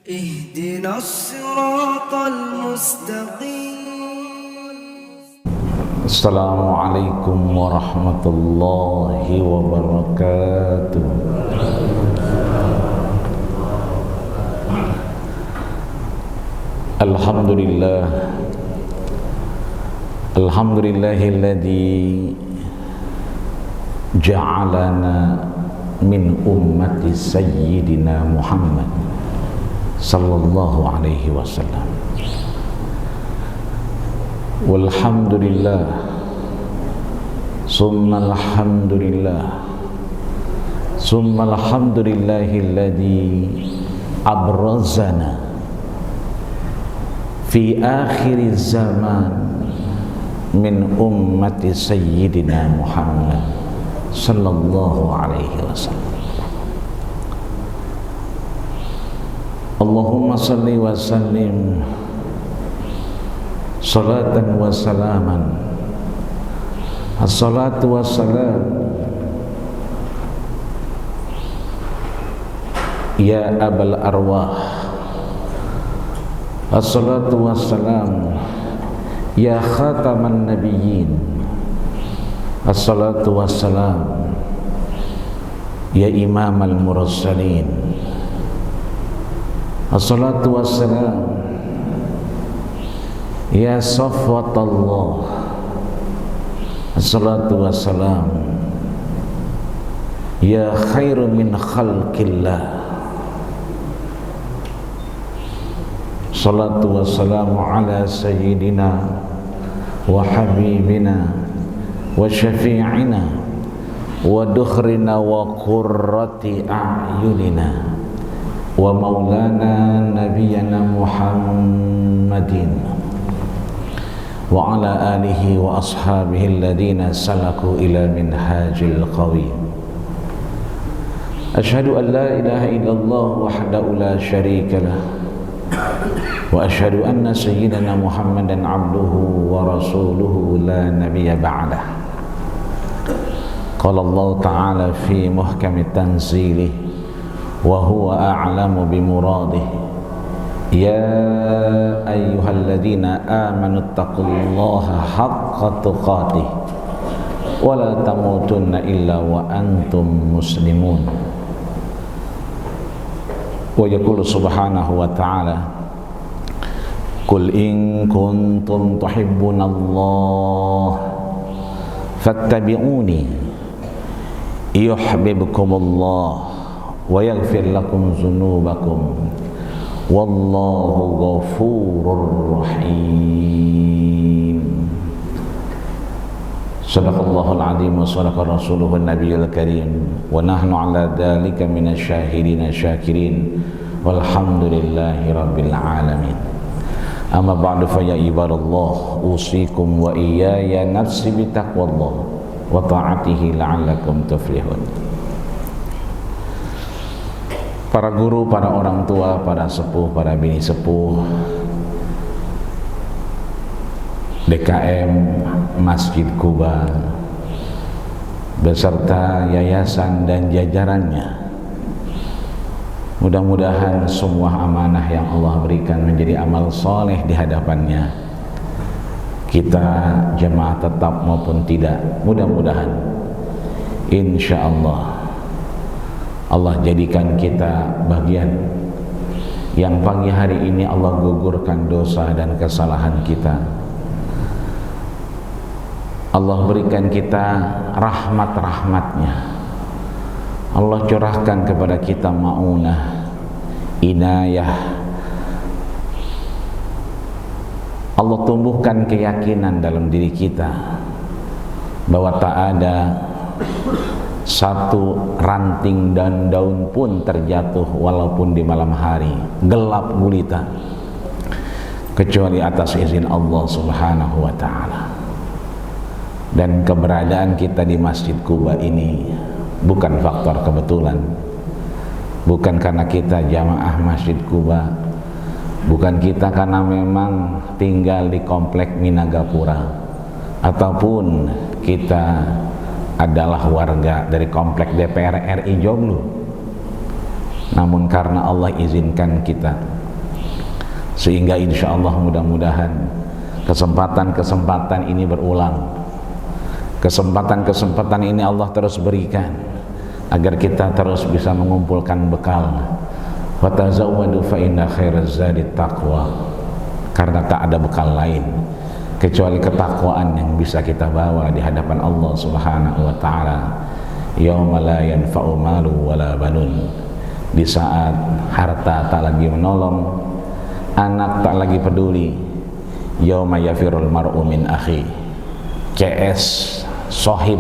اهدنا الصراط المستقيم. السلام عليكم ورحمة الله وبركاته. Alhamdulillahilladzi ja'alana min ummati sayyidina Muhammad sallallahu alaihi wasallam. Walhamdulillah, summa alhamdulillahilladzi abrazana fi akhir zaman min ummati sayyidina Muhammad sallallahu alaihi wasallam. Allahumma salli wa sallim salatan wa salaman. As-salatu wa salam ya abal arwah. As-salatu wa salam ya khataman nabiyyin. As-salatu wa salam ya imamal mursalin. As-salatu wassalam ya safwatallah. As-salatu wassalam ya khairu min khalqillah. Salatu wassalamu ala sayyidina wa habibina wa syafi'ina wa dukhrina wa qurrati a'yunina wa maulana nabiyyana Muhammadin wa ala alihi wa ashabihi alladhina salaku ila minhajil qawim. Ashhadu an la ilaha illallah wahdahu la syarika lah wa ashhadu anna sayyidana Muhammadan abduhu wa rasuluhu la nabiyya ba'dah. Qala Allah ta'ala fi muhkamit tanzilih wa huwa a'lamu bimuradih. Ya ayyuhalladzina amanu taqullaha haqqa tuqatih wa la tamutunna illa wa antum muslimun. Wa yaqulu subhanahu wa ta'ala, qul in kuntum tuhibbunallah fattabi'uni yuhibbukumullah wa yaghfir lakum dzunubakum wallahu ghafurur rahim. Sadaqallahul azim wa sadaqa rasuluhun nabiyul karim wa nahnu ala dzalika minasyahidin syakirin walhamdulillahi rabbil alamin. Amma ba'du fa ya ibadallah usikum wa iyaya nafsi bitaqwallah wa ta'atihi la'allakum tuflihun. Para guru, para orang tua, para sepuh, para bini sepuh DKM Masjid Quba beserta yayasan dan jajarannya, mudah-mudahan semua amanah yang Allah berikan menjadi amal soleh di hadapannya. Kita jemaah tetap maupun tidak, mudah-mudahan insya Allah jadikan kita bagian yang pagi hari ini Allah gugurkan dosa dan kesalahan kita. Allah berikan kita rahmat-rahmatnya. Allah curahkan kepada kita ma'unah, inayah. Allah tumbuhkan keyakinan dalam diri kita bahwa tak ada satu ranting dan daun pun terjatuh walaupun di malam hari gelap gulita kecuali atas izin Allah subhanahu wa ta'ala. Dan keberadaan kita di Masjid Quba ini bukan faktor kebetulan, bukan karena kita jamaah Masjid Quba, bukan kita karena memang tinggal di komplek Minagapura, ataupun kita adalah warga dari komplek DPR RI Joglo. namun karena Allah izinkan kita, sehingga insya Allah mudah-mudahan kesempatan-kesempatan ini berulang. Kesempatan-kesempatan ini Allah terus berikan agar kita terus bisa mengumpulkan bekal. Wa tazawwadu fa inna khairaz zadi taqwa, karena tak ada bekal lain kecuali ketakwaan yang bisa kita bawa di hadapan Allah Subhanahu wa taala. Yauma la yanfa'u malu wala banun, di saat harta tak lagi menolong, anak tak lagi peduli. Yauma yafirul mar'u min akhi, CS, sohib,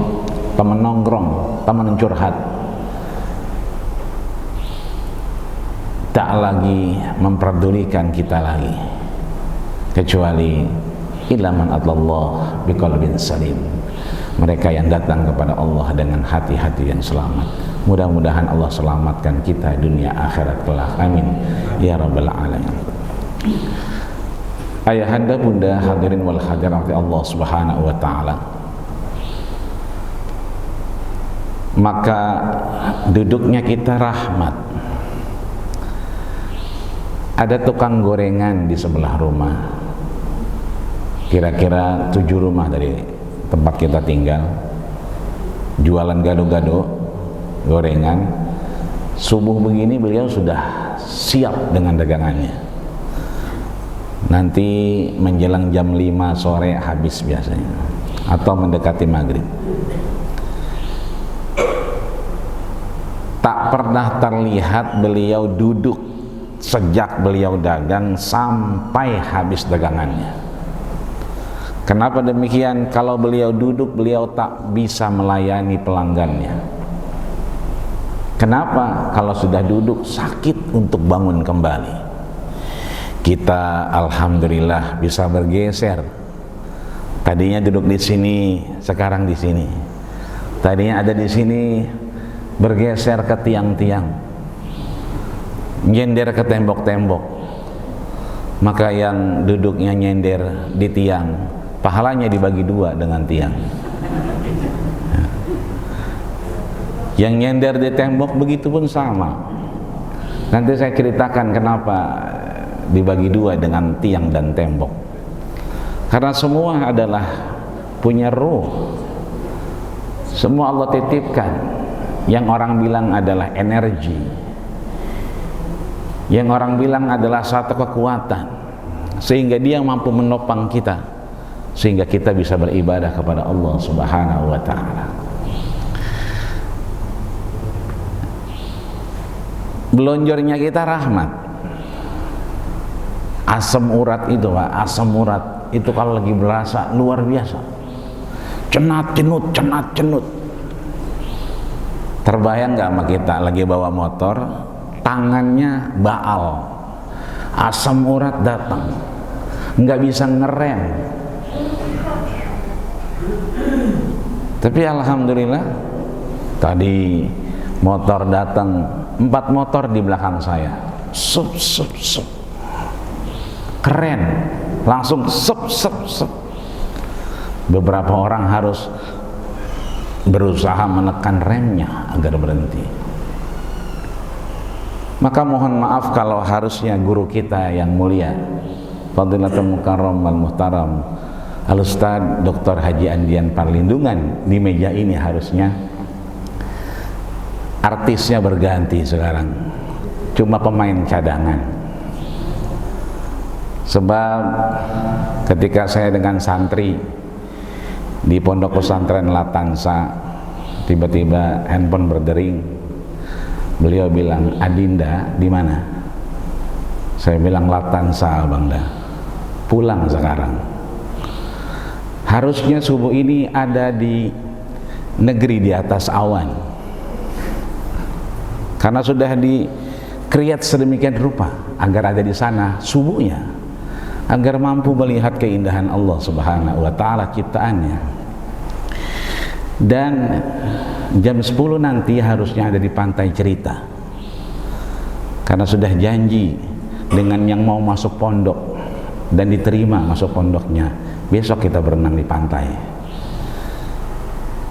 teman nongkrong, teman curhat, tak lagi memperdulikan kita lagi, kecuali ilaman Allah biqalbin salim, mereka yang datang kepada Allah dengan hati-hati yang selamat. Mudah-mudahan Allah selamatkan kita dunia akhirat kelak, amin ya rabbal alamin. Ayahanda bunda hadirin wal hadirat Allah Subhanahu wa taala, maka duduknya kita rahmat. Ada tukang gorengan di sebelah rumah, kira-kira 7 rumah dari tempat kita tinggal, jualan gado-gado gorengan. Subuh begini beliau sudah siap dengan dagangannya, nanti menjelang jam 5 sore habis biasanya, atau mendekati maghrib. Tak pernah terlihat beliau duduk sejak beliau dagang sampai habis dagangannya. Kenapa demikian? Kalau beliau duduk, beliau tak bisa melayani pelanggannya. Kenapa? Kalau sudah duduk, sakit untuk bangun kembali. Kita alhamdulillah bisa bergeser. Tadinya duduk di sini, sekarang di sini. Tadinya ada di sini, bergeser ke tiang-tiang, nyender ke tembok-tembok. Maka yang duduknya nyender di tiang, pahalanya dibagi 2 dengan tiang. Yang nyender di tembok begitu pun sama. Nanti saya ceritakan kenapa dibagi 2 dengan tiang dan tembok. Karena semua adalah punya ruh, semua Allah titipkan. Yang orang bilang adalah energi, yang orang bilang adalah satu kekuatan, sehingga dia mampu menopang kita, sehingga kita bisa beribadah kepada Allah Subhanahu wa ta'ala. Belonjornya kita rahmat. Asam urat itu Pak, asam urat itu kalau lagi berasa luar biasa, cenat cenut. Terbayang nggak sama kita lagi bawa motor, tangannya baal, asam urat datang, nggak bisa ngerem. Tapi alhamdulillah tadi motor datang, 4 motor di belakang saya, sup, keren, langsung sup. Beberapa orang harus berusaha menekan remnya agar berhenti. Maka mohon maaf kalau harusnya guru kita yang mulia, Fadilatul Mukarram wal Muhtaram Al-Ustaz Dr. Haji Andian Parlindungan, di meja ini harusnya artisnya berganti sekarang, cuma pemain cadangan. Sebab ketika saya dengan santri di pondok pesantren Latansa, tiba-tiba handphone berdering. Beliau bilang, "Adinda di mana?" Saya bilang, "Latansa, Bangda. Pulang sekarang." Harusnya subuh ini ada di negeri di atas awan, karena sudah di-create sedemikian rupa agar ada di sana subuhnya, agar mampu melihat keindahan Allah Subhanahu wa ta'ala ciptaannya. Dan jam 10 nanti harusnya ada di Pantai Cerita, karena sudah janji dengan yang mau masuk pondok dan diterima masuk pondoknya, besok kita berenang di pantai.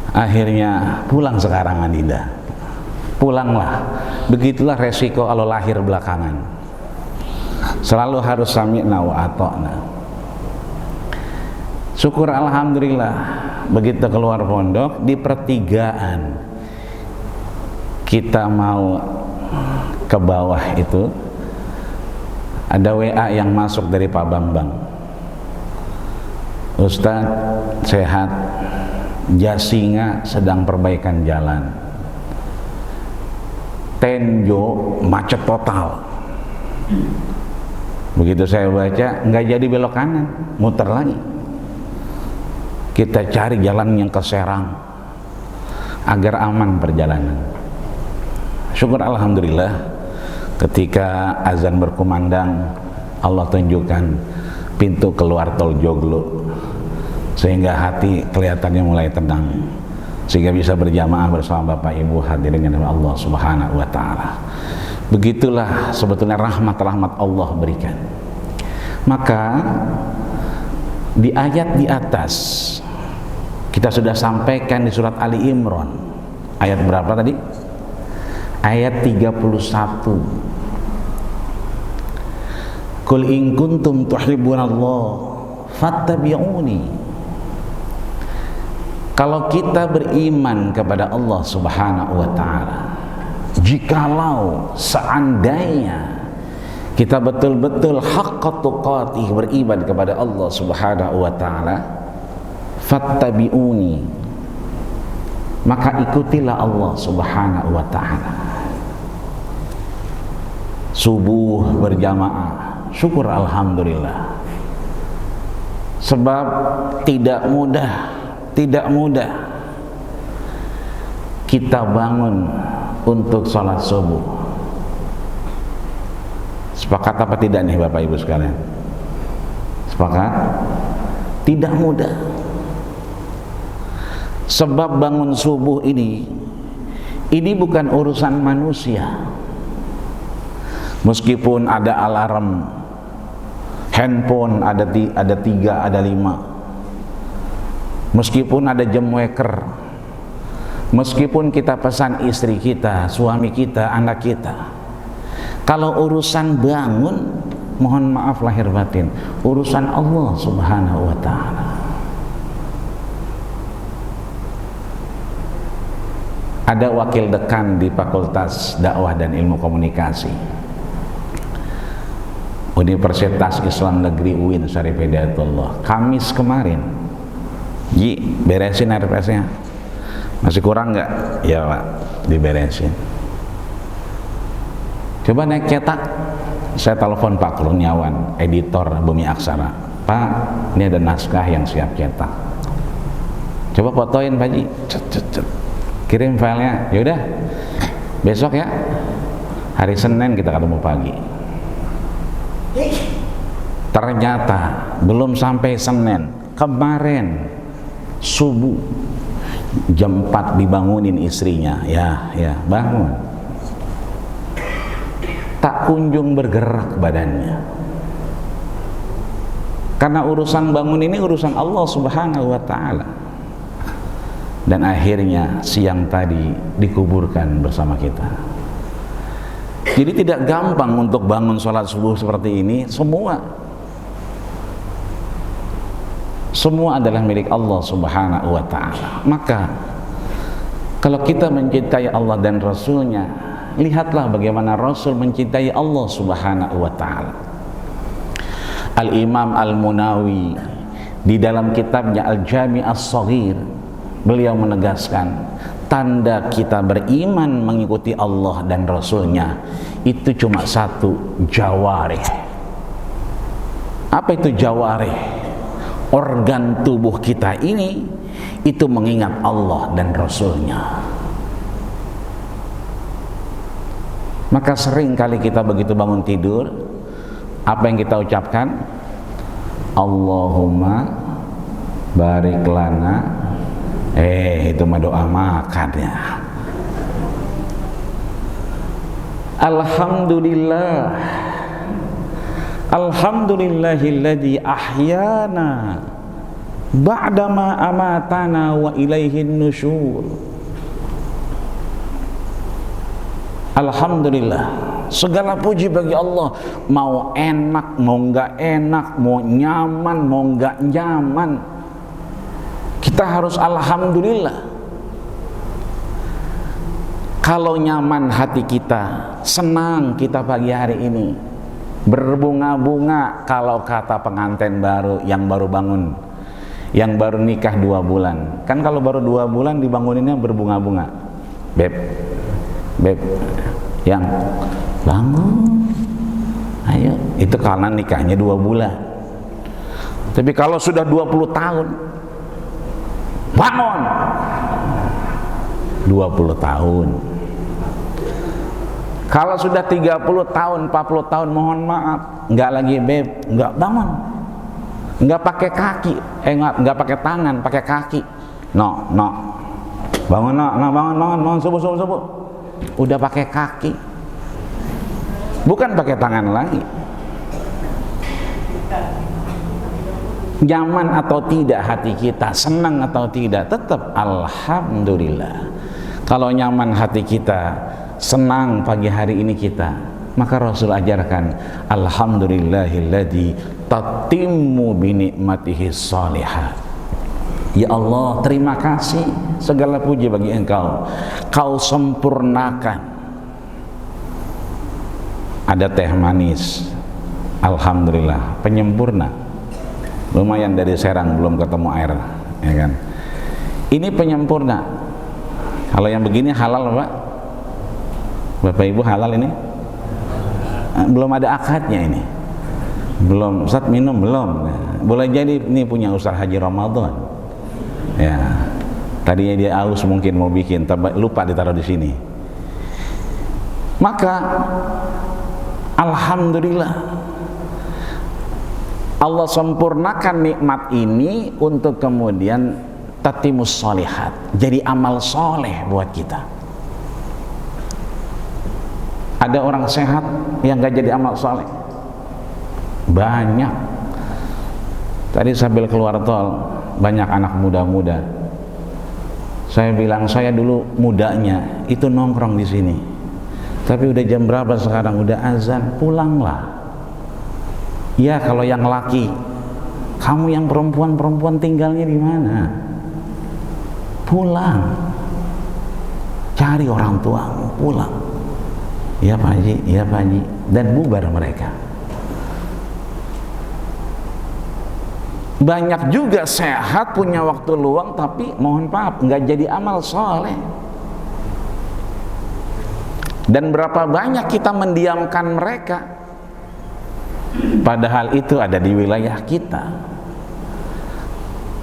Akhirnya pulang sekarang Adinda. pulanglah. Begitulah resiko kalau lahir belakangan. Selalu harus sami'na wa ata'na. Syukur alhamdulillah, begitu keluar pondok di pertigaan kita mau ke bawah itu ada WA yang masuk dari Pak Bambang. Ustadz sehat, Jasinga sedang perbaikan jalan, Tenjo macet total. Begitu saya baca, nggak jadi belok kanan, muter lagi. Kita cari jalan yang ke Serang agar aman perjalanan. Syukur alhamdulillah, ketika azan berkumandang, Allah tunjukkan pintu keluar tol Joglo, sehingga hati kelihatannya mulai tenang, sehingga bisa berjamaah bersama Bapak Ibu hadirin yang Allah Subhanahu wa Ta'ala. Begitulah sebetulnya rahmat-rahmat Allah berikan. Maka di ayat di atas kita sudah sampaikan di surat Ali Imran, ayat berapa tadi? Ayat 31. Qul in kuntum tuhibbunallah fattabi'uni. Kalau kita beriman kepada Allah Subhanahu wa Ta'ala, jikalau seandainya kita betul-betul haqqa tuqatih beriman kepada Allah Subhanahu wa Ta'ala, fattabi'uni, maka ikutilah Allah Subhanahu wa Ta'ala. Subuh berjamaah, syukur alhamdulillah. Sebab tidak mudah kita bangun untuk sholat subuh. Sepakat apa tidak nih Bapak Ibu sekalian? Sepakat? Tidak mudah. Sebab bangun subuh ini bukan urusan manusia. Meskipun ada alarm handphone, ada 3, ada 5, meskipun ada jam waker, meskipun kita pesan istri kita, suami kita, anak kita, kalau urusan bangun, mohon maaf lahir batin, urusan Allah Subhanahu wa Ta'ala. Ada wakil dekan di Fakultas Dakwah dan Ilmu Komunikasi Universitas Islam Negeri UIN Syarif Hidayatullah, Kamis kemarin, Ji, beresin RPS-nya. Masih kurang nggak? Ya Pak, diberesin. Coba naik cetak. Saya telepon Pak Kurniawan, editor Bumi Aksara. Pak, ini ada naskah yang siap cetak. Coba fotoin Pak Ji. Kirim filenya. Yaudah, besok ya. Hari Senin kita ketemu pagi. Ternyata belum sampai Senin, kemarin subuh jam 4 dibangunin istrinya, ya bangun, tak kunjung bergerak badannya, karena urusan bangun ini urusan Allah Subhanahu wa Ta'ala. Dan akhirnya siang tadi dikuburkan bersama kita. Jadi tidak gampang untuk bangun sholat subuh seperti ini. Semua adalah milik Allah Subhanahu wa Ta'ala. Maka kalau kita mencintai Allah dan Rasulnya, lihatlah bagaimana Rasul mencintai Allah Subhanahu wa Ta'ala. Al-Imam Al-Munawi di dalam kitabnya Al-Jami' As-Shaghir, beliau menegaskan, tanda kita beriman mengikuti Allah dan Rasulnya itu cuma satu, jawarih. Apa itu jawarih? Organ tubuh kita ini itu mengingat Allah dan Rasulnya. Maka sering kali kita begitu bangun tidur, apa yang kita ucapkan? Allahumma barik lana. Itu mah doa makan ya. Alhamdulillah, alhamdulillahilladzi ahyana ba'dama amatana wa ilaihin nusyur. Alhamdulillah, segala puji bagi Allah. Mau enak, mau nggak enak, mau nyaman, mau nggak nyaman, kita harus alhamdulillah. Kalau nyaman hati kita, senang kita pagi hari ini, berbunga-bunga kalau kata pengantin baru yang baru bangun, yang baru nikah 2 bulan. Kan kalau baru 2 bulan dibanguninnya berbunga-bunga. Beb, yang bangun, ayo. Itu karena nikahnya 2 bulan. Tapi kalau sudah 20 tahun, bangun. 20 tahun. Kalau sudah 30 tahun, 40 tahun, mohon maaf, nggak lagi beb, nggak bangun, nggak pakai kaki, nggak pakai tangan, pakai kaki. No, bangun, bangun, subuh. Udah pakai kaki, bukan pakai tangan lagi. Nyaman atau tidak hati kita, senang atau tidak, tetap alhamdulillah. Kalau nyaman hati kita, senang pagi hari ini kita, maka Rasul ajarkan alhamdulillahilladzi tatimmu bi ni'matihi shalihat. Ya Allah, terima kasih, segala puji bagi Engkau, Kau sempurnakan. Ada teh manis, alhamdulillah, penyempurna. Lumayan dari Serang belum ketemu air, ya kan? Ini penyempurna. Kalau yang begini halal, Pak? Bapak Ibu halal ini? Belum ada akadnya ini. Belum, Ustaz minum belum. Boleh jadi ini punya usaha haji Ramadan. Ya. Tadinya dia aus mungkin mau bikin, tapi lupa ditaruh di sini. Maka alhamdulillah Allah sempurnakan nikmat ini untuk kemudian tatimus sholihat, jadi amal soleh buat kita. Ada orang sehat yang gak jadi amal soleh? Banyak. Tadi sambil keluar tol, banyak anak muda-muda. Saya bilang, saya dulu mudanya itu nongkrong di sini. Tapi udah jam berapa sekarang? Udah azan, pulanglah. Ya kalau yang laki, kamu yang perempuan tinggalnya di mana? Pulang, cari orang tuamu, pulang. Ya Pak Haji, ya Pak Haji, dan bubar mereka. Banyak juga sehat, punya waktu luang, tapi mohon maaf, nggak jadi amal soleh. Dan berapa banyak kita mendiamkan mereka, padahal itu ada di wilayah kita.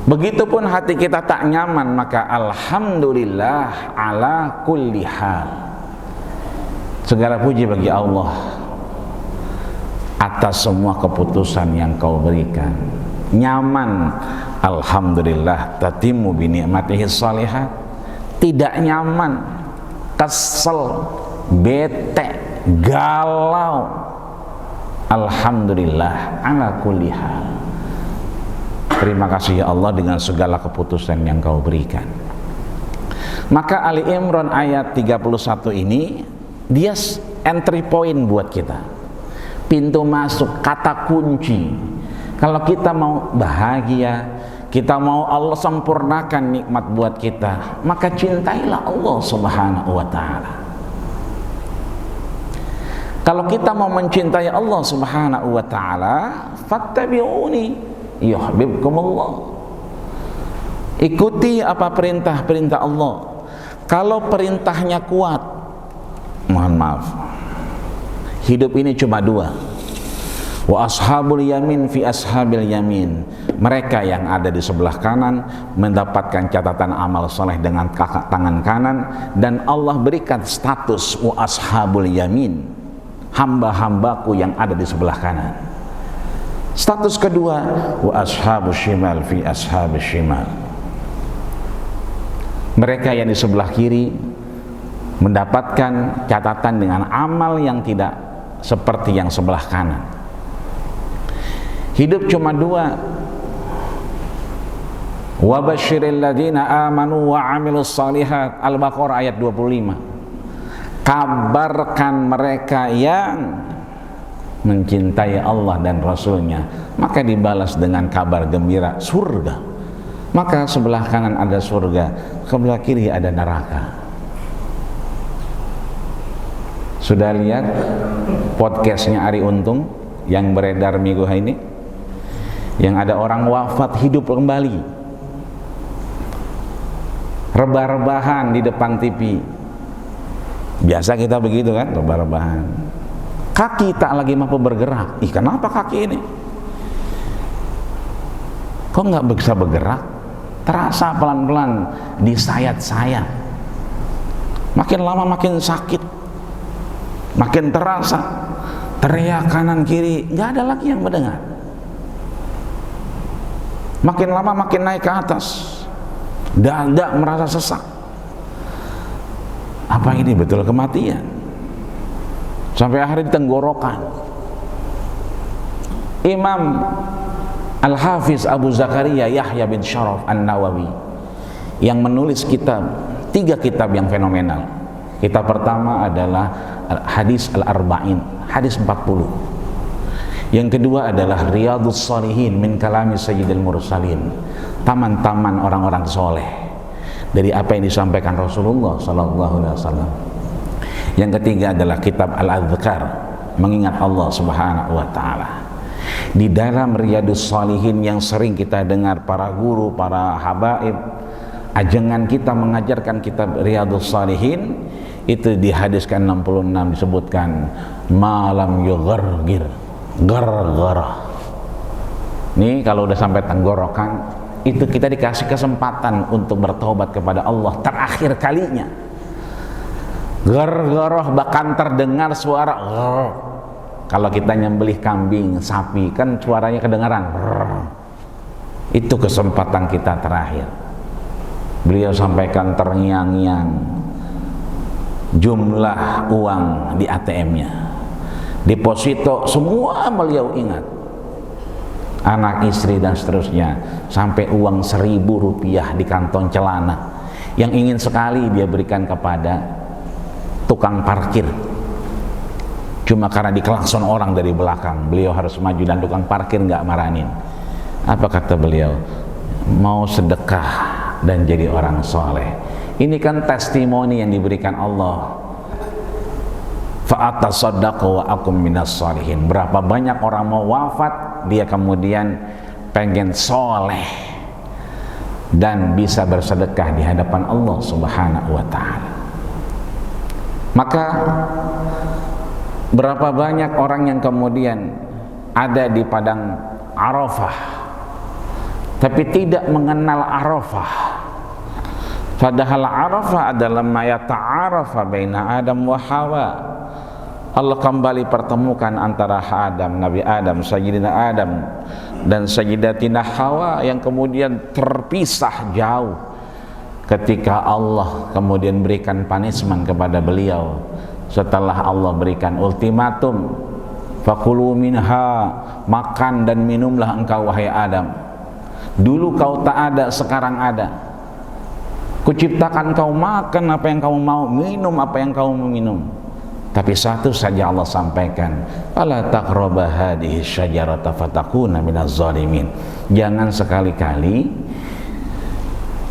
Begitupun hati kita tak nyaman, maka alhamdulillah ala kulli hal. Segala puji bagi Allah atas semua keputusan yang Kau berikan. Nyaman, alhamdulillah, tatimmu bi ni'matihi shalihat. Tidak nyaman, kesel, bete, galau, alhamdulillah ala kulli hal. Terima kasih ya Allah dengan segala keputusan yang Kau berikan. Maka Ali Imran ayat 31 ini, dia entry point buat kita, pintu masuk, kata kunci. Kalau kita mau bahagia, kita mau Allah sempurnakan nikmat buat kita, maka cintailah Allah Subhanahu wa ta'ala. Kalau kita mau mencintai Allah Subhanahu wa ta'ala, fattabi'uni yuhibbukumullah. Ikuti apa perintah-perintah Allah. Kalau perintahnya kuat, mohon maaf, hidup ini cuma 2. Wa ashabul yamin fi ashabil yamin. Mereka yang ada di sebelah kanan mendapatkan catatan amal soleh dengan tangan kanan, dan Allah berikan status wa ashabul yamin, hamba-hambaku yang ada di sebelah kanan. Status kedua, wa ashabus shimal fi ashabis shimal. Mereka yang di sebelah kiri mendapatkan catatan dengan amal yang tidak seperti yang sebelah kanan. Hidup cuma 2. Wa basyiril ladzina amanu wa amilus shalihat. Al-Baqarah ayat 25. kabarkan mereka yang mencintai Allah dan Rasulnya, maka dibalas dengan kabar gembira surga. Maka sebelah kanan ada surga, sebelah kiri ada neraka. Sudah lihat podcastnya Ari Untung yang beredar minggu ini, yang ada orang wafat hidup kembali, rebah-rebahan di depan TV. Biasa kita begitu kan, rebah-rebahan, kaki tak lagi mampu bergerak. Ih, kenapa kaki ini kok nggak bisa bergerak? Terasa pelan-pelan disayat-sayat, makin lama makin sakit, makin terasa, teriak kanan kiri, nggak ada lagi yang mendengar. Makin lama makin naik ke atas, dada merasa sesak. Apa ini betul kematian? Sampai akhirnya tenggorokan. Imam Al-Hafiz Abu Zakaria Yahya bin Sharaf An-Nawawi yang menulis kitab, 3 kitab yang fenomenal. Kitab pertama adalah Hadis Al-Arba'in, hadis 40. Yang kedua adalah Riyadhus Shalihin min kalami Sayyidil Mursalin, taman-taman orang-orang soleh dari apa yang disampaikan Rasulullah sallallahu alaihi wasallam. Yang ketiga adalah kitab Al-Adhkar, mengingat Allah Subhanahu wa taala. Di dalam Riyadhus Shalihin yang sering kita dengar para guru, para habaib, ajengan kita mengajarkan kitab Riyadhus Shalihin, itu di hadis ke-66 disebutkan malam yughargir gargara. Nih kalau udah sampai tenggorokan, itu kita dikasih kesempatan untuk bertobat kepada Allah terakhir kalinya. Gargara, bahkan terdengar suara ger. Kalau kita nyembelih kambing, sapi, kan suaranya kedengaran ger. Itu kesempatan kita terakhir. Beliau sampaikan terngiang-ngiang jumlah uang di ATM-nya, deposito, semua beliau ingat, anak, istri dan seterusnya, sampai uang 1.000 rupiah di kantong celana yang ingin sekali dia berikan kepada tukang parkir. Cuma karena dikelakson orang dari belakang, beliau harus maju dan tukang parkir nggak marahin. Apa kata beliau? Mau sedekah dan jadi orang soleh. Ini kan testimoni yang diberikan Allah. Fa'atasaddaqu wa akum minas sholihin. Berapa banyak orang mau wafat, dia kemudian pengen soleh dan bisa bersedekah di hadapan Allah Subhanahu wa ta'ala. Maka berapa banyak orang yang kemudian ada di padang Arafah tapi tidak mengenal Arafah. Padahal Arafah adalah ma yata'arafa baina Adam wa Hawa. Allah kembali pertemukan antara Adam, Nabi Adam, Sayyidina Adam dan Sayyidatina Hawa yang kemudian terpisah jauh ketika Allah kemudian berikan punishment kepada beliau. Setelah Allah berikan ultimatum, fakulu minha, makan dan minumlah engkau wahai Adam. Dulu kau tak ada, sekarang ada. Kuciptakan kau makan apa yang kau mau, minum apa yang kau mau minum. Tapi satu saja Allah sampaikan, fala taqraba hadhihi syajarata fatakuna minaz zalimin. Jangan sekali-kali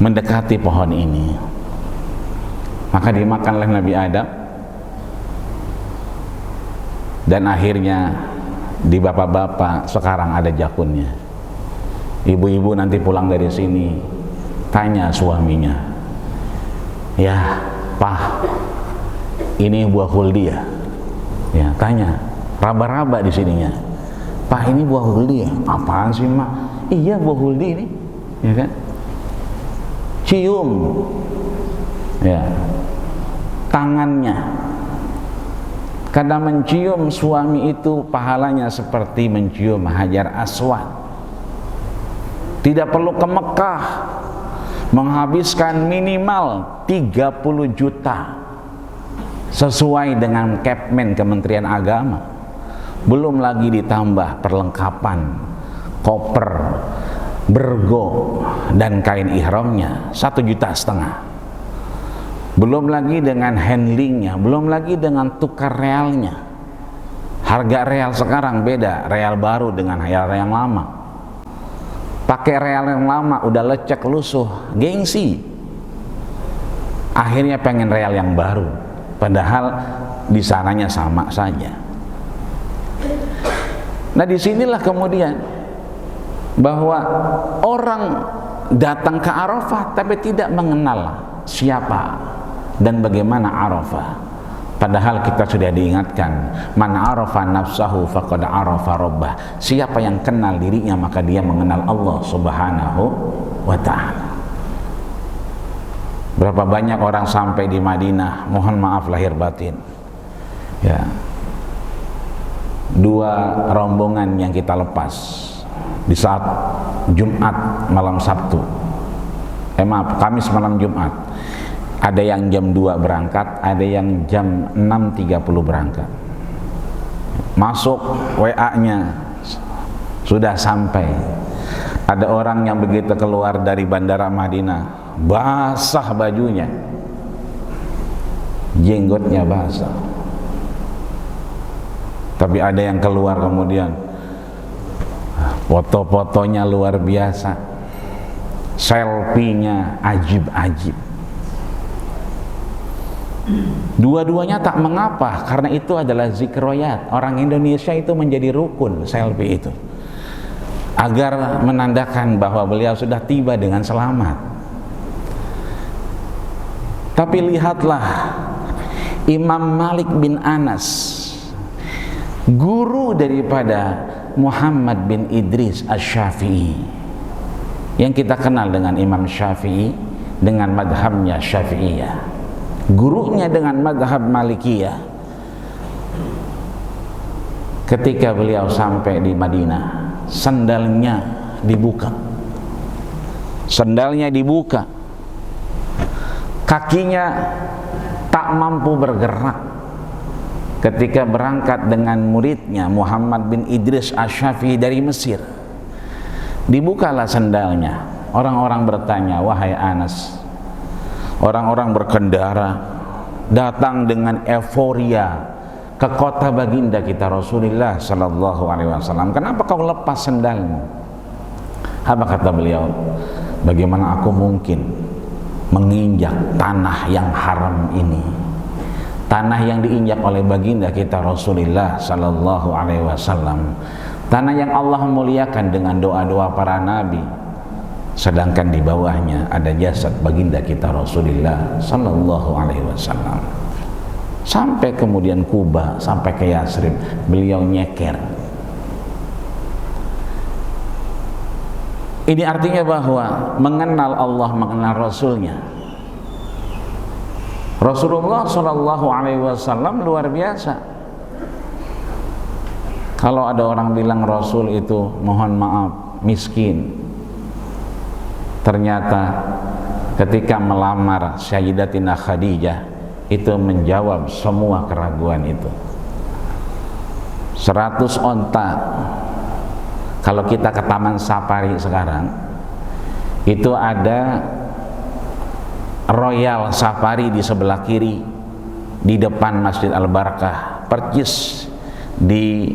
mendekati pohon ini. Maka dimakanlah Nabi Adam. Dan akhirnya di bapak-bapak sekarang ada jakunnya. Ibu-ibu nanti pulang dari sini tanya suaminya, ya Pak, ini buah huldi ya? Ya tanya, raba-raba di sininya. Pak, ini buah huldi ya? Apaan sih Mak? Iya buah huldi ini, ya kan? Cium, ya tangannya. Karena mencium suami itu pahalanya seperti mencium Hajar Aswad. Tidak perlu ke Mekah, menghabiskan minimal 30 juta sesuai dengan Kepmen Kementerian Agama. Belum lagi ditambah perlengkapan koper, bergo dan kain ihramnya 1,5 juta. belum lagi dengan handlingnya, belum lagi dengan tukar realnya. Harga real sekarang beda, real baru dengan real yang lama. Pakai real yang lama udah lecek lusuh, gengsi. Akhirnya pengen real yang baru, padahal di sananya sama saja. Nah, disinilah kemudian bahwa orang datang ke Arafah tapi tidak mengenal siapa dan bagaimana Arafah. Padahal kita sudah diingatkan, man arafa nafsahu faqad arafa rabbah. Siapa yang kenal dirinya maka dia mengenal Allah Subhanahu wa ta'ala. Berapa banyak orang sampai di Madinah, mohon maaf lahir batin, ya, 2 rombongan yang kita lepas di saat Jumat malam Sabtu, Kamis malam Jumat. Ada yang jam 2 berangkat, ada yang jam 6.30 berangkat. Masuk WA-nya sudah sampai. Ada orang yang begitu keluar dari bandara Madinah, basah bajunya, jenggotnya basah. Tapi ada yang keluar kemudian foto-fotonya luar biasa, selfie-nya ajib-ajib. Dua-duanya tak mengapa, karena itu adalah zikroyat. Orang Indonesia itu menjadi rukun selfie itu, agar menandakan bahwa beliau sudah tiba dengan selamat. Tapi lihatlah Imam Malik bin Anas, guru daripada Muhammad bin Idris Asy-Syafi'i, yang kita kenal dengan Imam Syafi'i dengan madhabnya Syafi'iyah, gurunya dengan madhab Malikiyah. Ketika beliau sampai di Madinah, sandalnya dibuka, kakinya tak mampu bergerak. Ketika berangkat dengan muridnya Muhammad bin Idris Asy-Syafi'i dari Mesir, dibukalah sandalnya. Orang-orang bertanya, wahai Anas, orang-orang berkendara datang dengan euforia ke kota baginda kita Rasulullah sallallahu alaihi wasallam. Kenapa kau lepas sendalmu? Apa kata beliau? Bagaimana aku mungkin menginjak tanah yang haram ini? Tanah yang diinjak oleh baginda kita Rasulullah sallallahu alaihi wasallam. Tanah yang Allah muliakan dengan doa-doa para nabi. Sedangkan di bawahnya ada jasad baginda kita Rasulullah sallallahu alaihi wasallam. Sampai kemudian Kuba, sampai ke Yasrib, beliau nyeker. Ini artinya bahwa mengenal Allah, mengenal Rasulnya. Rasulullah sallallahu alaihi wasallam luar biasa. Kalau ada orang bilang Rasul itu mohon maaf miskin, ternyata ketika melamar Sayyidatina Khadijah itu menjawab semua keraguan itu. 100 onta. Kalau kita ke Taman Safari sekarang, itu ada Royal Safari di sebelah kiri, di depan Masjid Al-Barakah, percis di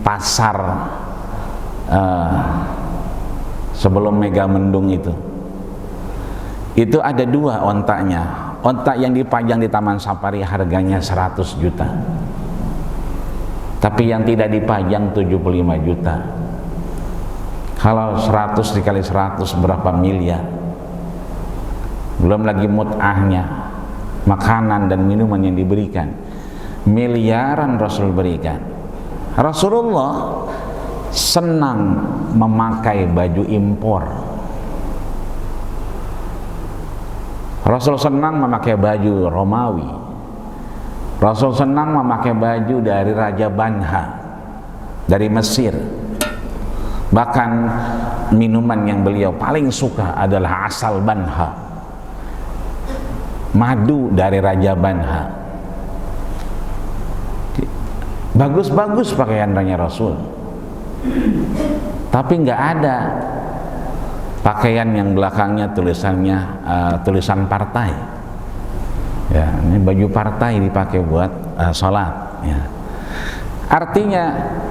pasar sebelum Megamendung itu ada 2 ontanya. Onta yang dipajang di Taman Safari harganya 100 juta, tapi yang tidak dipajang 75 juta. Kalau 100 dikali 100 berapa miliar? Belum lagi mut'ahnya, makanan dan minuman yang diberikan, miliaran Rasul berikan. Rasulullah senang memakai baju impor. Rasul senang memakai baju Romawi. Rasul senang memakai baju dari Raja Banha dari Mesir. Bahkan minuman yang beliau paling suka adalah asal Banha, madu dari Raja Banha. Bagus-bagus pakaiannya Rasul, tapi nggak ada pakaian yang belakangnya tulisannya tulisan partai, Ya, ini baju partai dipakai buat sholat. Ya. Artinya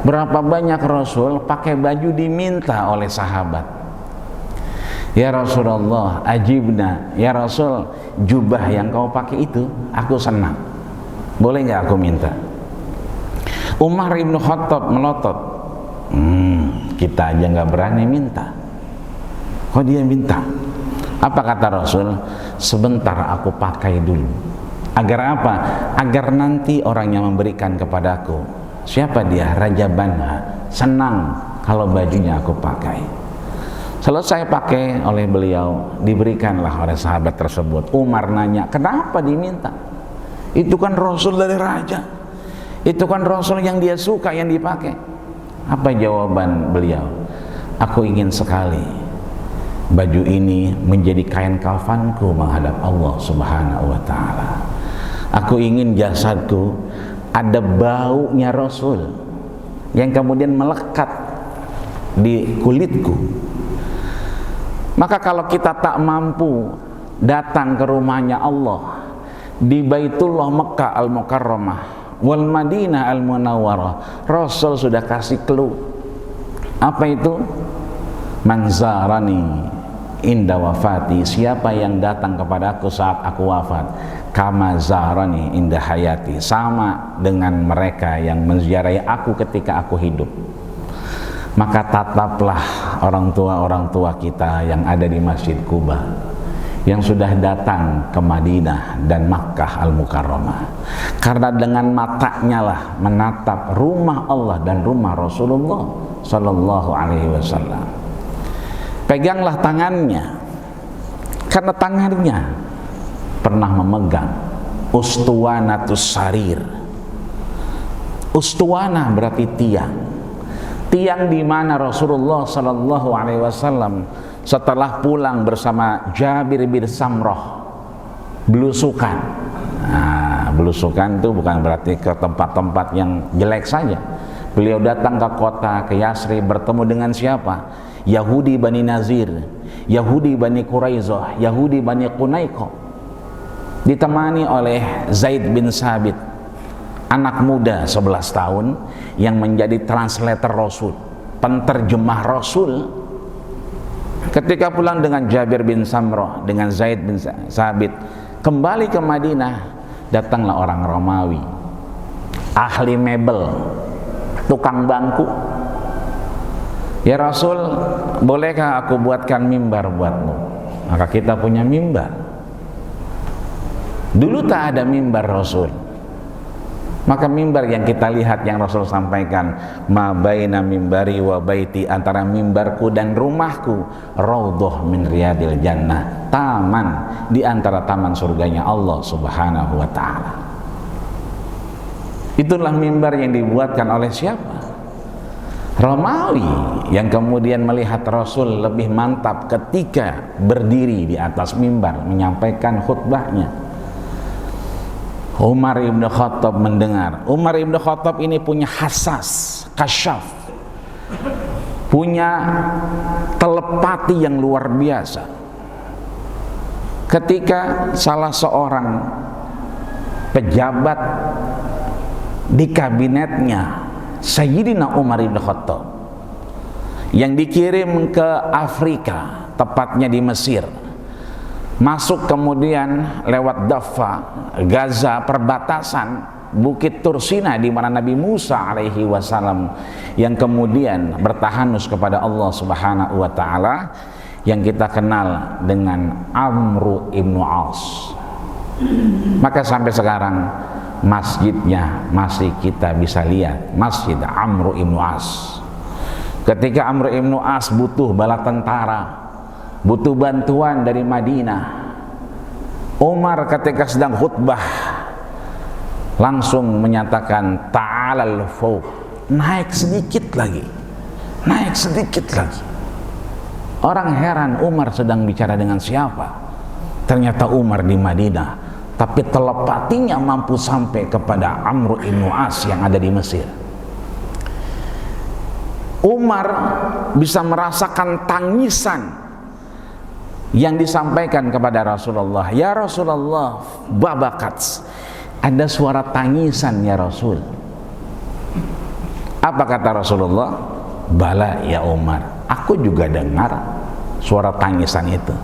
berapa banyak Rasul pakai baju diminta oleh sahabat. Ya Rasulullah, ajibna. Ya Rasul, jubah yang kau pakai itu aku senang. Boleh nggak aku minta? Umar ibn Khattab melotot. Kita aja nggak berani minta. Kok dia minta? Apa kata Rasul? Sebentar aku pakai dulu. Agar apa? Agar nanti orang yang memberikan kepadaku, siapa dia? Raja Banha, senang kalau bajunya aku pakai. Selesai pakai oleh beliau, diberikanlah oleh sahabat tersebut. Umar nanya, kenapa diminta? Itu kan Rasul dari raja. Itu kan Rasul yang dia suka, yang dipakai. Apa jawaban beliau? Aku ingin sekali baju ini menjadi kain kafanku menghadap Allah Subhanahu wa ta'ala. Aku ingin jasadku ada baunya Rasul yang kemudian melekat di kulitku. Maka kalau kita tak mampu datang ke rumahnya Allah di Baitullah Mekah Al-Mukarramah wal Madinah Al-Munawwarah, Rasul sudah kasih clue. Apa itu? Manzarani inda wafati, siapa yang datang kepadaku saat aku wafat, kama zarani inda hayati, sama dengan mereka yang menziarahi aku ketika aku hidup. Maka tataplah orang tua kita yang ada di Masjid Quba, yang sudah datang ke Madinah dan Makkah Al-Mukarramah, karena dengan matanya lah menatap rumah Allah dan rumah Rasulullah Sallallahu Alaihi Wasallam. Peganglah tangannya, karena tangannya pernah memegang ustuwanatus sarir. Ustuwana berarti tiang. Tiang di mana Rasulullah Sallallahu Alaihi Wasallam setelah pulang bersama Jabir bin Samrah belusukan. Nah, belusukan itu bukan berarti ke tempat-tempat yang jelek saja. Beliau datang ke kota, ke Yasrib, bertemu dengan siapa? Yahudi Bani Nazir, Yahudi Bani Quraizah, Yahudi Bani Qunaiqah, ditemani oleh Zaid bin Sabit, anak muda 11 tahun yang menjadi translator Rasul, penterjemah Rasul. Ketika pulang dengan Jabir bin Samrah, dengan Zaid bin Sabit, kembali ke Madinah, datanglah orang Romawi, ahli mebel, tukang bangku. Ya Rasul, bolehkah aku buatkan mimbar buatmu? Maka kita punya mimbar. Dulu tak ada mimbar Rasul. Maka mimbar yang kita lihat yang Rasul sampaikan, ma baina mimbari wa baiti, antara mimbarku dan rumahku, raudhah min riyadil jannah, taman di antara taman surganya Allah Subhanahu wa ta'ala. Itulah mimbar yang dibuatkan oleh siapa? Romawi, yang kemudian melihat Rasul lebih mantap ketika berdiri di atas mimbar menyampaikan khutbahnya. Umar ibn Khattab mendengar. Umar ibn Khattab ini punya hassas, kasyaf, punya telepati yang luar biasa. Ketika salah seorang pejabat di kabinetnya Sayyidina Umar ibn Khattab yang dikirim ke Afrika, tepatnya di Mesir, masuk kemudian lewat Daffa, Gaza, perbatasan Bukit Tursina di mana Nabi Musa alaihi wasallam yang kemudian bertahanus kepada Allah Subhanahu wa ta'ala, yang kita kenal dengan Amru ibnu As. Maka sampai sekarang masjidnya masih kita bisa lihat, Masjid Amru ibnu As. Ketika Amru ibnu As butuh bala tentara, butuh bantuan dari Madinah, Umar ketika sedang khutbah langsung menyatakan ta'alal fauq, naik sedikit lagi, naik sedikit lagi. Orang heran, Umar sedang bicara dengan siapa? Ternyata Umar di Madinah, tapi telepatinya mampu sampai kepada Amru ibnu As yang ada di Mesir. Umar bisa merasakan tangisan yang disampaikan kepada Rasulullah, ya Rasulullah, babakat, ada suara tangisan ya Rasul. Apa kata Rasulullah? Bala ya Umar, aku juga dengar suara tangisan itu.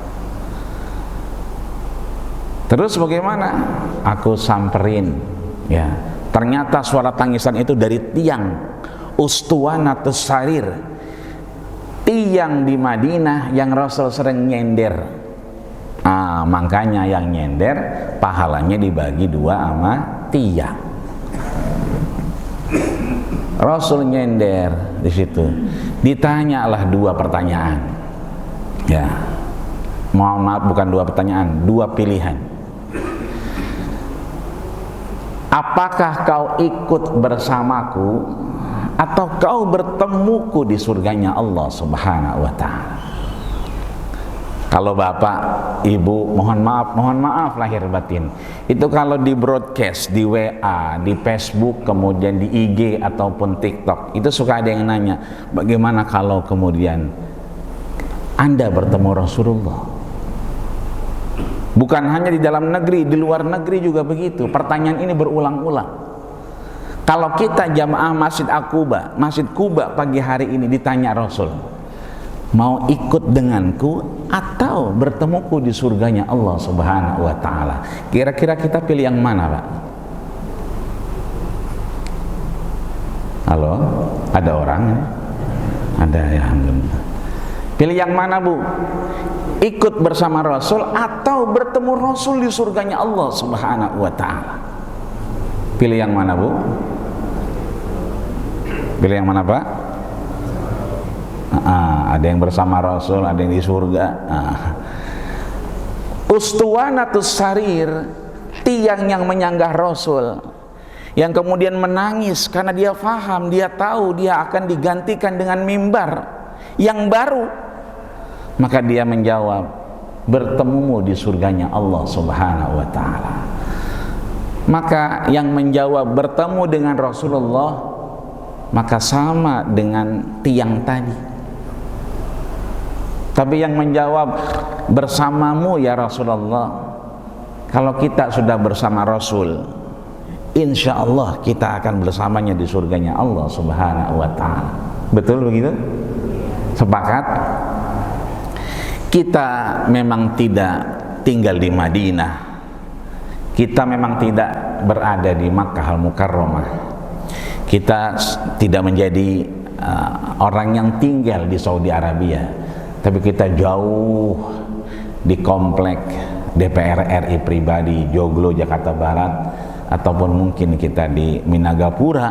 Terus bagaimana? Aku samperin, ya. Ternyata suara tangisan itu dari tiang Ustuwanatus Sarir, tiang di Madinah yang Rasul sering nyender. Makanya yang nyender pahalanya dibagi dua sama tiang. Rasul nyender di situ. Ditanyalah dua pertanyaan. Ya. Mohon maaf, bukan dua pertanyaan, dua pilihan. Apakah kau ikut bersamaku atau kau bertemuku di surganya Allah Subhanahu wa ta'ala? Kalau bapak, ibu, mohon maaf lahir batin. Itu kalau di broadcast, di WA, di Facebook, kemudian di IG ataupun TikTok, itu suka ada yang nanya, bagaimana kalau kemudian Anda bertemu Rasulullah? Bukan hanya di dalam negeri, di luar negeri juga begitu. Pertanyaan ini berulang-ulang. Kalau kita jamaah Masjid Al-Quba, Masjid Quba pagi hari ini ditanya Rasul, mau ikut denganku atau bertemuku di surganya Allah Subhanahu wa ta'ala? Kira-kira kita pilih yang mana, Pak? Halo? Ada orang? Ada, ya, alhamdulillah. Pilih yang mana, Bu? Ikut bersama Rasul atau bertemu Rasul di surganya Allah Subhanahu wa ta'ala? Pilih yang mana, Bu? Pilih yang mana, Pak? Ada yang bersama Rasul, ada yang di surga. Ustuwanatus Sarir, tiang yang menyanggah Rasul, yang kemudian menangis karena dia faham, dia tahu dia akan digantikan dengan mimbar yang baru. Maka dia menjawab, bertemumu di surganya Allah Subhanahu wa ta'ala. Maka yang menjawab bertemu dengan Rasulullah, maka sama dengan tiang tadi. Tapi yang menjawab bersamamu ya Rasulullah, kalau kita sudah bersama Rasul, insya Allah kita akan bersamanya di surganya Allah Subhanahu wa ta'ala. Betul begitu? Sepakat? Kita memang tidak tinggal di Madinah, kita memang tidak berada di Makkah Al-Mukarramah, kita tidak menjadi orang yang tinggal di Saudi Arabia, tapi kita jauh di komplek DPR RI pribadi Joglo, Jakarta Barat, ataupun mungkin kita di Minagapura,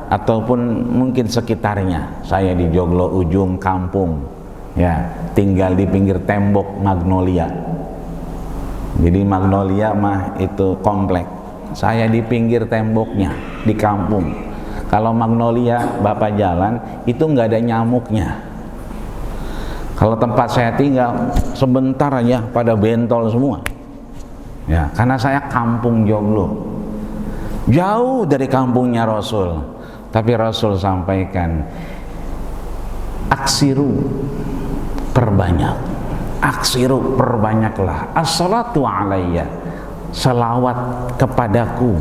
ataupun mungkin sekitarnya. Saya di Joglo ujung kampung, ya, tinggal di pinggir tembok Magnolia. Jadi Magnolia mah itu komplek, saya di pinggir temboknya di kampung. Kalau Magnolia Bapak jalan itu nggak ada nyamuknya. Kalau tempat saya tinggal sebentar aja pada bentol semua, ya, karena saya kampung Joglo, jauh dari kampungnya Rasul. Tapi Rasul sampaikan, aksiru, perbanyak, aksiru, perbanyaklah as-salatu alayya, salawat kepadaku.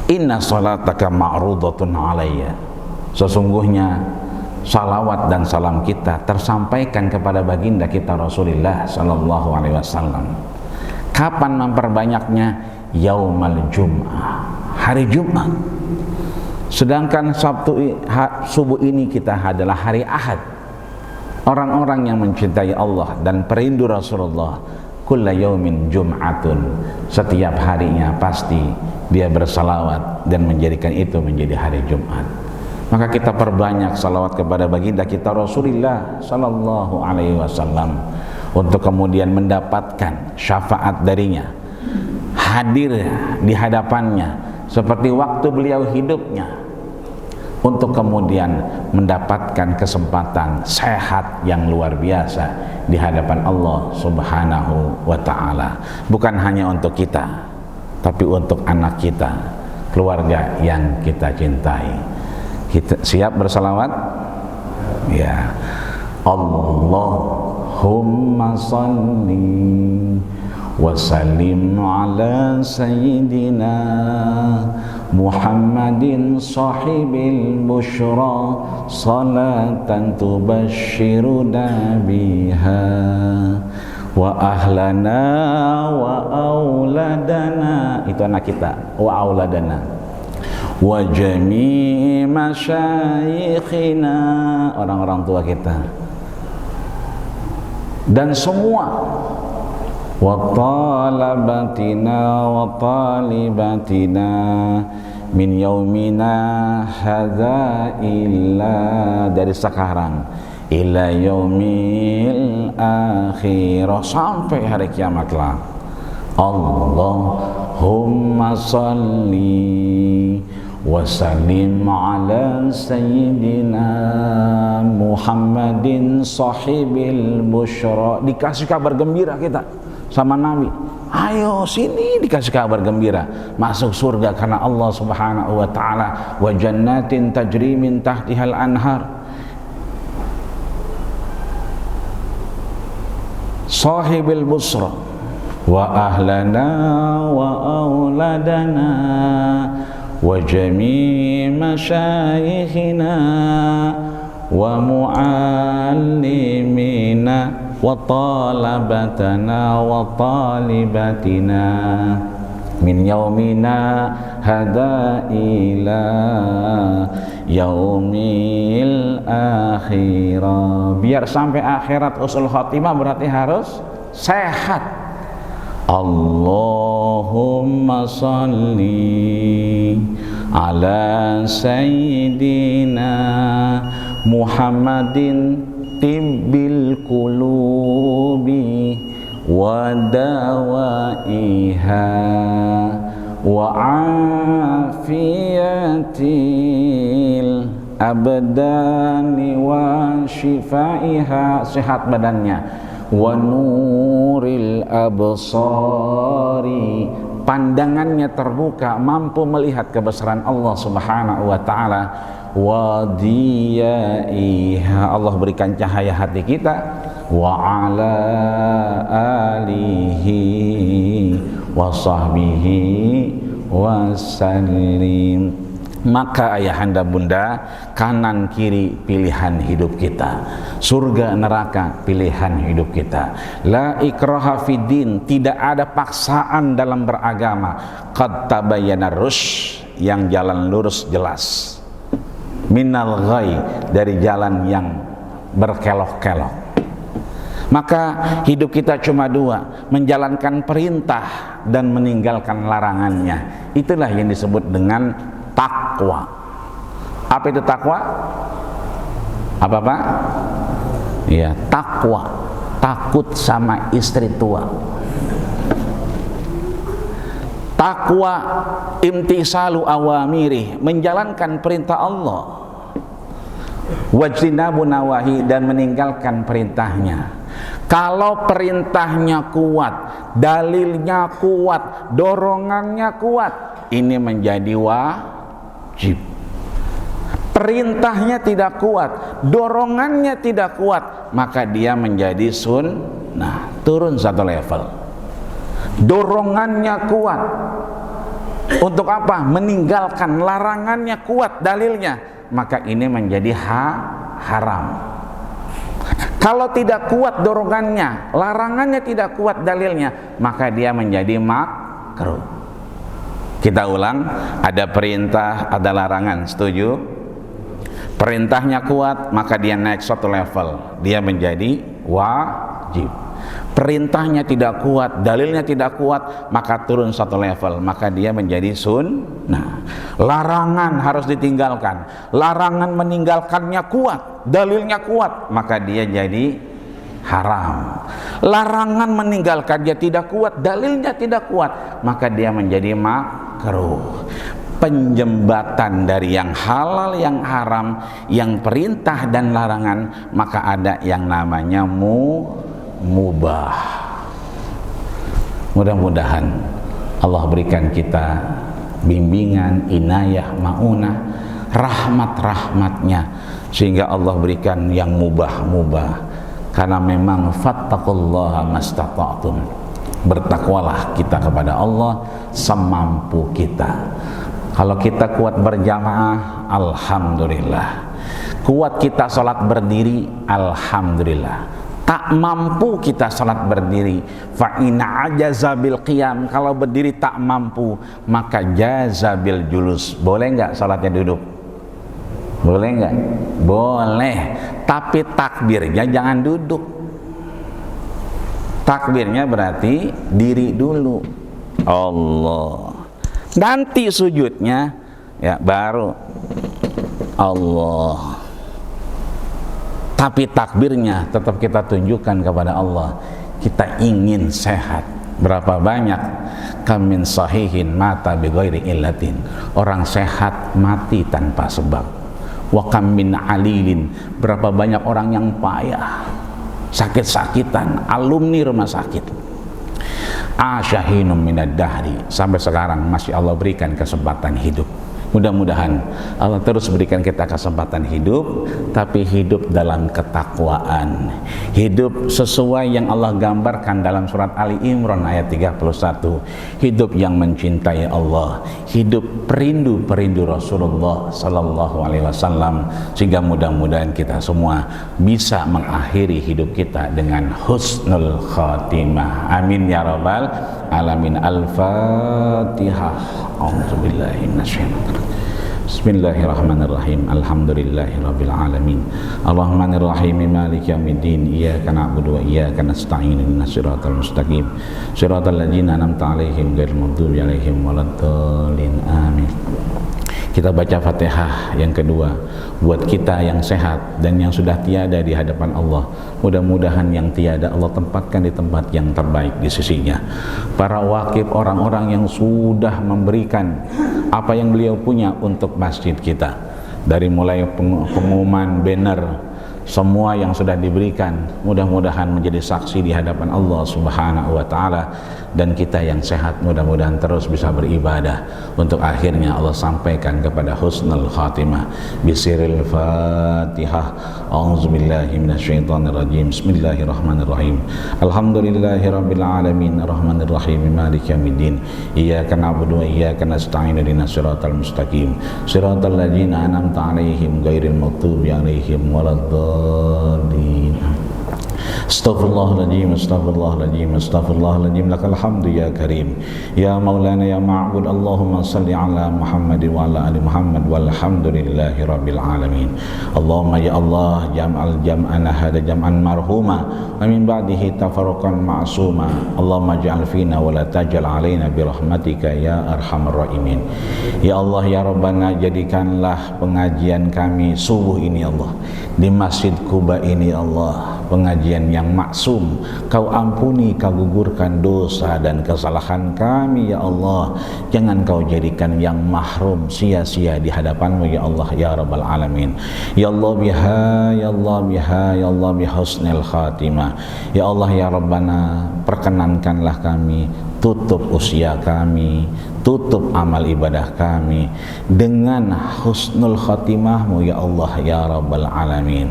Inna salataka ma'rudatun alayya, sesungguhnya salawat dan salam kita tersampaikan kepada baginda kita Rasulullah sallallahu alaihi wasallam. Kapan memperbanyaknya? Yaumal Jum'ah, hari Jumat. Sedangkan subuh ini kita adalah hari Ahad. Orang-orang yang mencintai Allah dan perindu Rasulullah, kulla yaumin jum'atun, setiap harinya pasti dia bersalawat dan menjadikan itu menjadi hari Jumat. Maka kita perbanyak salawat kepada baginda kita Rasulullah sallallahu alaihi wasallam untuk kemudian mendapatkan syafaat darinya, hadir di hadapannya seperti waktu beliau hidupnya, untuk kemudian mendapatkan kesempatan sehat yang luar biasa di hadapan Allah Subhanahu wa ta'ala. Bukan hanya untuk kita, tapi untuk anak kita, keluarga yang kita cintai. Kita siap bersalawat? Ya. Allahumma Allahumma salli wa sallim ala sayyidina Muhammadin sahibil bushra salatan tubashshiruna biha wa ahlana wa auladana, itu anak kita, wa auladana wa jami' masyayikhina, orang-orang tua kita, dan semua wa talabatina wa talibatina min yaumina hadza illa, dari sekarang ila yaumil akhirah, sampai hari kiamat lah. Allahumma salli wa sallim ala sayyidina Muhammadin sahibil bushra. Dikasih kabar gembira kita sama Nabi, ayo sini, dikasih kabar gembira masuk surga karena Allah Subhanahu wa taala, wa jannatin tajri min tahtihal anhar, sahibil busra wa ahlana wa auladana wa jami' masyayikhina wa muallimina wa talabatana wa talibatina min yaumina hadza ila yaumil akhirah. Biar sampai akhirat usul khatimah berarti harus sehat. Allahumma salli ala sayyidina Muhammadin tibbil qulubi wa dawaiha wa afiyatil abdani wa shifaiha, sehat badannya, wa nuril absari, pandangannya terbuka, mampu melihat kebesaran Allah Subhanahu wa taala, wa diyaiha, Allah berikan cahaya hati kita, wa ala alihi wa sahbihi wa sallim. Maka ayahanda bunda, kanan kiri pilihan hidup kita, surga neraka pilihan hidup kita. La ikraha fiddin, tidak ada paksaan dalam beragama. Qad tabayyana rusy, yang jalan lurus jelas, minal ghai, dari jalan yang berkelok-kelok. Maka hidup kita cuma dua, menjalankan perintah dan meninggalkan larangannya. Itulah yang disebut dengan takwa. Apa itu takwa? Apa Pak? Ya, takwa, takut sama istri tua. Takwa imtisalu awamiri, menjalankan perintah Allah, wajtinabu nawahi, dan meninggalkan perintahnya. Kalau perintahnya kuat, dalilnya kuat, dorongannya kuat, ini menjadi wajib. Perintahnya tidak kuat, dorongannya tidak kuat, maka dia menjadi sunnah, turun satu level. Dorongannya kuat, untuk apa? Meninggalkan. Larangannya kuat, dalilnya, maka ini menjadi haram. Kalau tidak kuat dorongannya, larangannya tidak kuat dalilnya, maka dia menjadi makruh. Kita ulang, ada perintah, ada larangan, setuju? Perintahnya kuat, maka dia naik satu level, dia menjadi wajib. Perintahnya tidak kuat, dalilnya tidak kuat, maka turun satu level, maka dia menjadi sunnah. Larangan harus ditinggalkan, larangan meninggalkannya kuat, dalilnya kuat, maka dia jadi haram. Larangan meninggalkan dia tidak kuat, dalilnya tidak kuat, maka dia menjadi makruh. Penjembatan dari yang halal, yang haram, yang perintah dan larangan, maka ada yang namanya mubah. Mudah-mudahan Allah berikan kita bimbingan, inayah, maunah, rahmat-rahmatnya, sehingga Allah berikan yang mubah-mubah. Karena memang fattaqullaha mastata'tum, bertakwalah kita kepada Allah semampu kita. Kalau kita kuat berjamaah, alhamdulillah. Kuat kita sholat berdiri, alhamdulillah. Tak mampu kita sholat berdiri, fa in ajaza bil qiyam, kalau berdiri tak mampu, maka jaza bil julus. Boleh enggak sholatnya duduk? Boleh enggak? Boleh, tapi takbirnya jangan duduk. Takbirnya berarti diri dulu, Allah. Nanti sujudnya ya baru Allah. Tapi takbirnya tetap kita tunjukkan kepada Allah, kita ingin sehat. Berapa banyak kamin sahihin mata bighairi illatin, orang sehat mati tanpa sebab. Wa kam min alilin, berapa banyak orang yang payah, sakit-sakitan, alumni rumah sakit. Asyahinum minad dahri, sampai sekarang masih Allah berikan kesempatan hidup. Mudah-mudahan Allah terus berikan kita kesempatan hidup, tapi hidup dalam ketakwaan, hidup sesuai yang Allah gambarkan dalam surat Ali Imran ayat 31, hidup yang mencintai Allah, hidup perindu Rasulullah sallallahu alaihi wasallam, sehingga mudah-mudahan kita semua bisa mengakhiri hidup kita dengan husnul khatimah. Amin ya rabbal alamin. Al-Fatihah. A'udzubillahi minasyaitonir. Bismillahirrahmanirrahim. Alhamdulillahirabbil alamin. Arrahmanirrahim. Maliki yaumiddin. Iyyaka na'budu wa iyyaka nasta'in. Ihdinas siratal mustaqim. Siratal ladzina an'amta 'alaihim ghairil maghdubi 'alaihim waladdallin. Amin. Kita baca Fatihah yang kedua buat kita yang sehat dan yang sudah tiada di hadapan Allah. Mudah-mudahan yang tiada Allah tempatkan di tempat yang terbaik di sisinya. Para wakif, orang-orang yang sudah memberikan apa yang beliau punya untuk masjid kita, dari mulai pengumuman, banner, semua yang sudah diberikan, mudah-mudahan menjadi saksi di hadapan Allah Subhanahu wa ta'ala. Dan kita yang sehat mudah-mudahan terus bisa beribadah untuk akhirnya Allah sampaikan kepada husnul khatimah. Bisiril Fatihah. A'udzubillahi minasyaitonirrajim. Bismillahirrahmanirrahim. Alhamdulillahirabbil alamin. Arrahmanirrahim. Maliki yaumiddin. Iyyaka na'budu wa iyyaka nasta'in. Ihdinas siratal mustaqim. Siratal ladzina an'amta 'alaihim ghairil maghdubi 'alaihim waladdallin. Astaghfirullahaladzim, astaghfirullahaladzim, astaghfirullahaladzim. Lakal hamdu ya karim, ya maulana ya ma'bud. Allahumma salli ala Muhammad wa ala ali Muhammad walhamdulillahi rabbil alamin. Allahumma ya Allah, jam'al jam'ana hada jam'an marhuma wa min ba'dihi tafarruqan ma'suma. Allahumma ja'al fina wa la tajal alaina birahmatika ya arhamar rahimin. Ya Allah ya Rabbana, jadikanlah pengajian kami subuh ini Allah di Masjid Quba ini Allah pengajian yang maksum. Kau ampuni, kau gugurkan dosa dan kesalahan kami ya Allah. Jangan kau jadikan yang mahrum sia-sia di hadapanmu ya Allah ya Rabbal Alamin. Ya Allah biha, ya Allah biha, ya Allah bihusnil khatimah. Ya Allah ya Rabbana, perkenankanlah kami tutup usia kami, tutup amal ibadah kami dengan husnul khatimahmu ya Allah ya Rabbal Alamin.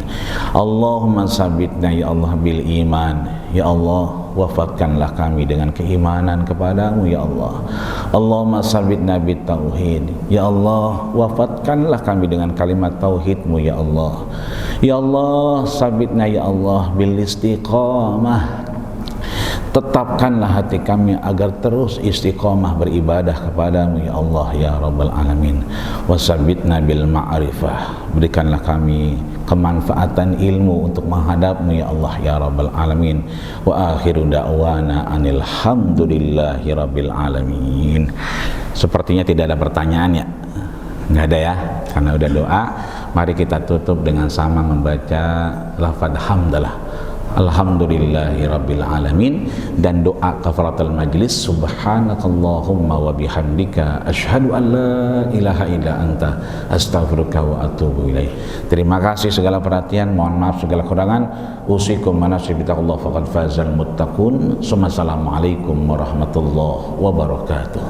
Allahumma sabitna ya Allah bil iman. Ya Allah, wafatkanlah kami dengan keimanan kepadamu ya Allah. Allahumma sabitna bit tauhid. Ya Allah, wafatkanlah kami dengan kalimat tauhidmu ya Allah. Ya Allah, sabitna ya Allah bil istiqamah. Tetapkanlah hati kami agar terus istiqamah beribadah kepadamu ya Allah ya Rabbal Alamin. Wasabitna bil ma'rifah, berikanlah kami kemanfaatan ilmu untuk menghadapmu ya Allah ya Rabbal Alamin. Wa akhiru da'wana anil hamdulillahi rabbil alamin. Sepertinya tidak ada pertanyaan ya? Nggak ada ya, karena udah doa. Mari kita tutup dengan sama membaca lafaz hamdalah, alhamdulillahi rabbil alamin, dan doa kafaratul majlis. Subhanakallahumma wa bihamdika asyhadu an la ilaha illa anta astaghfiruka wa atubu ilaih. Terima kasih segala perhatian, mohon maaf segala kekurangan. Usikum manasibitakullah faqad fazal muttaqun. Assalamualaikum warahmatullahi wabarakatuh.